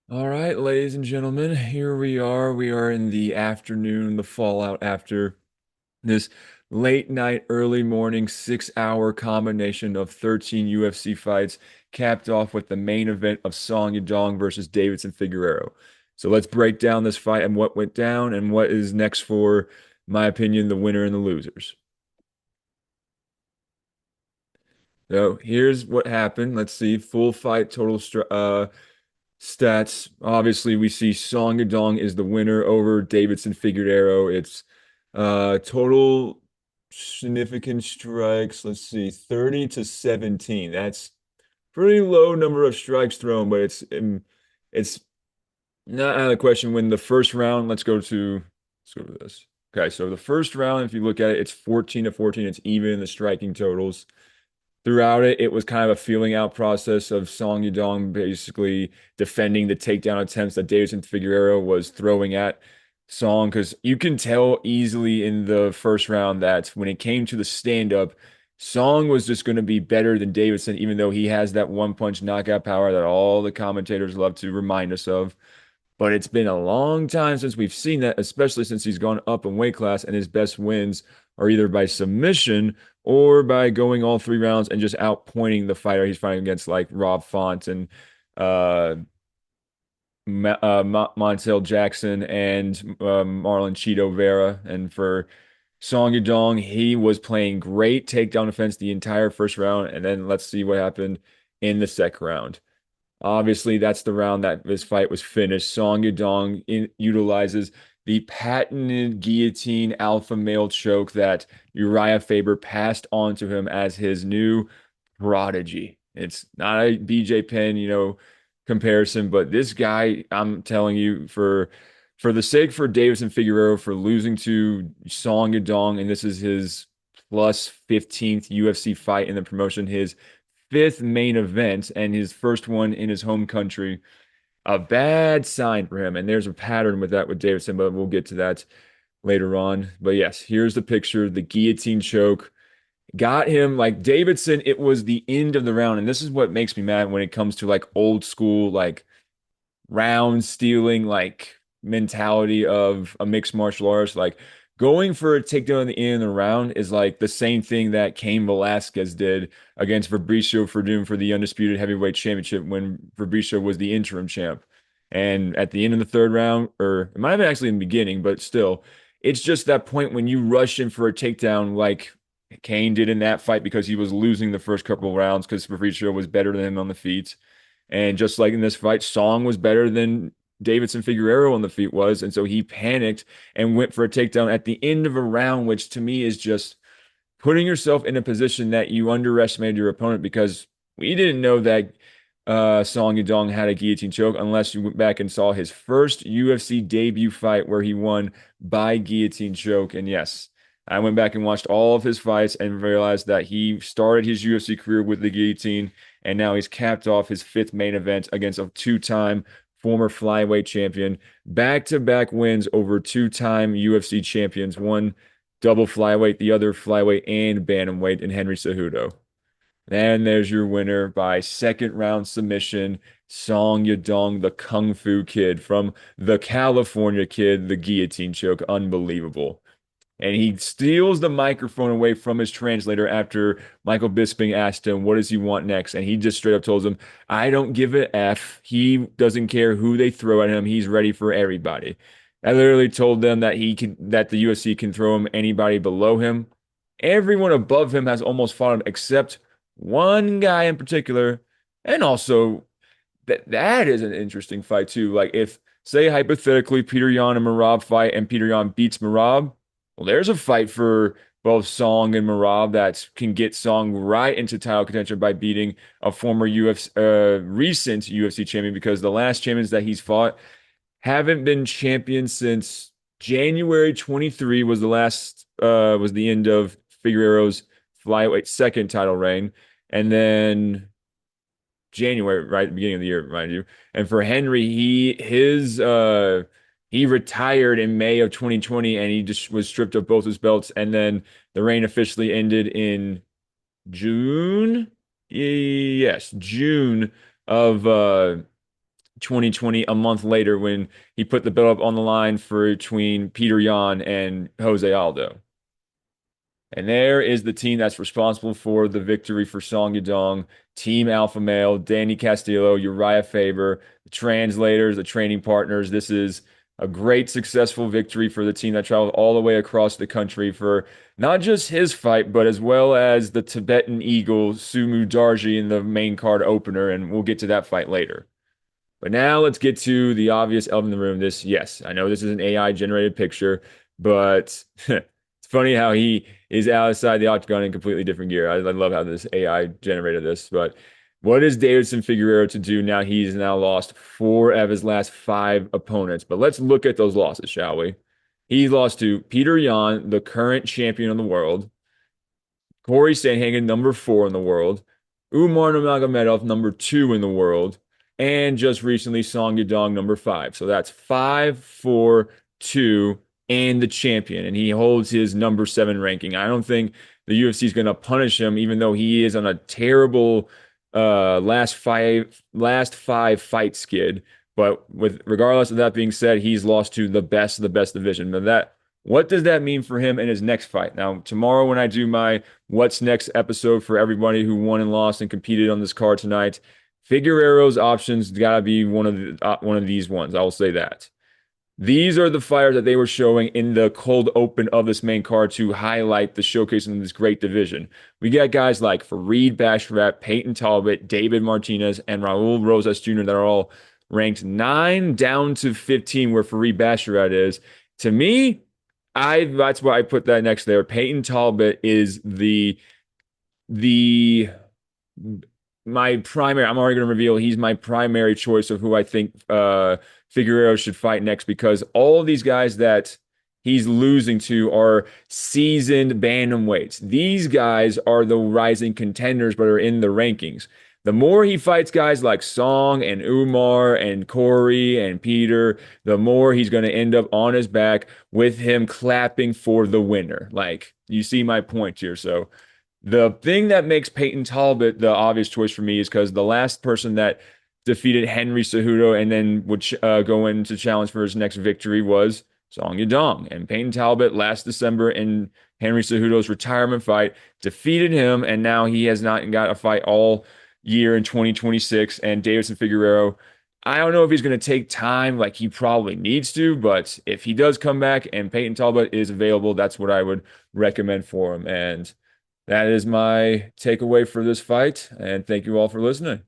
All right, ladies and gentlemen, here we are. We are in the afternoon, the fallout after this late night, early morning, 6 hour combination of 13 UFC fights, capped off with the main event of Song Yadong versus Deiveson Figueiredo. So let's break down this fight and what went down and what is next for, my opinion, the winner and the losers. So here's what happened. Let's see, full fight total stats. Obviously, we see Song Yadong is the winner over Davidson Figueiredo. It's total significant strikes. Let's see, 30 to 17. That's pretty low number of strikes thrown, but it's not out of the question when the first round, let's go to this. Okay, so the first round, if you look at it, it's 14 to 14. It's even in the striking totals. Throughout it, it was kind of a feeling out process of Song Yadong basically defending the takedown attempts that Deiveson Figueiredo was throwing at Song, because you can tell easily in the first round that when it came to the stand-up, Song was just going to be better than Davidson, even though he has that one punch knockout power that all the commentators love to remind us of. But it's been a long time since we've seen that, especially since he's gone up in weight class and his best wins are either by submission or by going all 3 rounds and just outpointing the fighter he's fighting against, like Rob Font and uh, Montel Jackson and Marlon Cheeto Vera. And for Song Yadong, he was playing great takedown defense the entire first round. And then let's see what happened in the second round. Obviously, that's the round that this fight was finished. Song Yadong utilizes the patented guillotine alpha male choke that Uriah Faber passed on to him as his new prodigy. It's not a BJ Penn, comparison, but this guy, I'm telling you, for the sake for Deiveson Figueroa for losing to Song Yadong, and this is his plus 15th UFC fight in the promotion, his fifth main event and his first one in his home country. A bad sign for him. And there's a pattern with that with Davidson, but we'll get to that later on. But yes, here's the picture. The guillotine choke got him like Davidson. It was the end of the round. And this is what makes me mad when it comes to like old school, like round stealing like mentality of a mixed martial artist. Like going for a takedown in the end of the round is like the same thing that Cain Velasquez did against Fabricio Verdum for the undisputed heavyweight championship when Fabricio was the interim champ. And at the end of the third round, or it might have been actually in the beginning, but still, it's just that point when you rush in for a takedown like Cain did in that fight because he was losing the first couple of rounds because Fabricio was better than him on the feet. And just like in this fight, Song was better than Deiveson Figueiredo on the feet was. And so he panicked and went for a takedown at the end of a round, which to me is just putting yourself in a position that you underestimated your opponent because we didn't know that Song Yadong had a guillotine choke unless you went back and saw his first UFC debut fight where he won by guillotine choke. And yes, I went back and watched all of his fights and realized that he started his UFC career with the guillotine, and now he's capped off his fifth main event against a two-time former flyweight champion, back-to-back wins over two-time UFC champions, one double flyweight, the other flyweight and bantamweight in Henry Cejudo. And there's your winner by second round submission, Song Yadong, the Kung Fu Kid from the California Kid, the guillotine choke. Unbelievable. And he steals the microphone away from his translator after Michael Bisping asked him, what does he want next? And he just straight up tells him, I don't give a F. He doesn't care who they throw at him. He's ready for everybody. I literally told them that the UFC can throw him anybody below him. Everyone above him has almost fought him except one guy in particular. And also that is an interesting fight too. Like if say hypothetically Peter Yan and Marab fight and Peter Yan beats Marab, well, there's a fight for both Song and Marab that can get Song right into title contention by beating a former recent UFC champion because the last champions that he's fought haven't been champions since January 23 was the end of Figueiredo's flyweight second title reign. And then January, right at the beginning of the year, mind you. And for Henry, he retired in May of 2020 and he just was stripped of both his belts. And then the reign officially ended in June. Yes, June of 2020, a month later when he put the belt up on the line for between Peter Yan and Jose Aldo. And there is the team that's responsible for the victory for Song Yadong, Team Alpha Male, Danny Castillo, Uriah Faber, the translators, the training partners. This is a great, successful victory for the team that traveled all the way across the country for not just his fight, but as well as the Tibetan Eagle, Sumu Darji, in the main card opener. And we'll get to that fight later. But now let's get to the obvious elephant in the room. This, yes, I know this is an AI generated picture, but it's funny how he is outside the octagon in completely different gear. I love how this AI generated this. But what is Deiveson Figueiredo to do now? He's now lost four of his last five opponents. But let's look at those losses, shall we? He lost to Peter Yan, the current champion of the world. Corey Sandhagen, number four in the world. Umar Nurmagomedov, number two in the world. And just recently, Song Yadong, number five. So that's five, four, two, and the champion. And he holds his number seven ranking. I don't think the UFC is going to punish him, even though he is on a terrible last five fight skid. But with regardless of that being said, he's lost to the best division. Now that what does that mean for him in his next fight? Now, tomorrow when I do my What's Next episode for everybody who won and lost and competed on this card tonight, Figueiredo's options gotta be one of these ones. I will say that. These are the fighters that they were showing in the cold open of this main card to highlight the showcase in this great division. We got guys like Fareed Basharat, Peyton Talbot, David Martinez, and Raul Rosas Jr. that are all ranked 9 down to 15 where Fareed Basharat is. To me, I that's why I put that next there. Peyton Talbot is the my primary. I'm already going to reveal he's my primary choice of who I think Figueiredo should fight next because all of these guys that he's losing to are seasoned bantamweights. These guys are the rising contenders, but are in the rankings. The more he fights guys like Song and Umar and Corey and Peter, the more he's going to end up on his back with him clapping for the winner. Like, you see my point here. So, the thing that makes Peyton Talbot the obvious choice for me is because the last person that defeated Henry Cejudo and then would go in to challenge for his next victory was Song Yadong. And Peyton Talbot last December in Henry Cejudo's retirement fight defeated him, and now he has not got a fight all year in 2026. And Deiveson Figueiredo, I don't know if he's going to take time like he probably needs to, but if he does come back and Peyton Talbot is available, that's what I would recommend for him. And that is my takeaway for this fight. And thank you all for listening.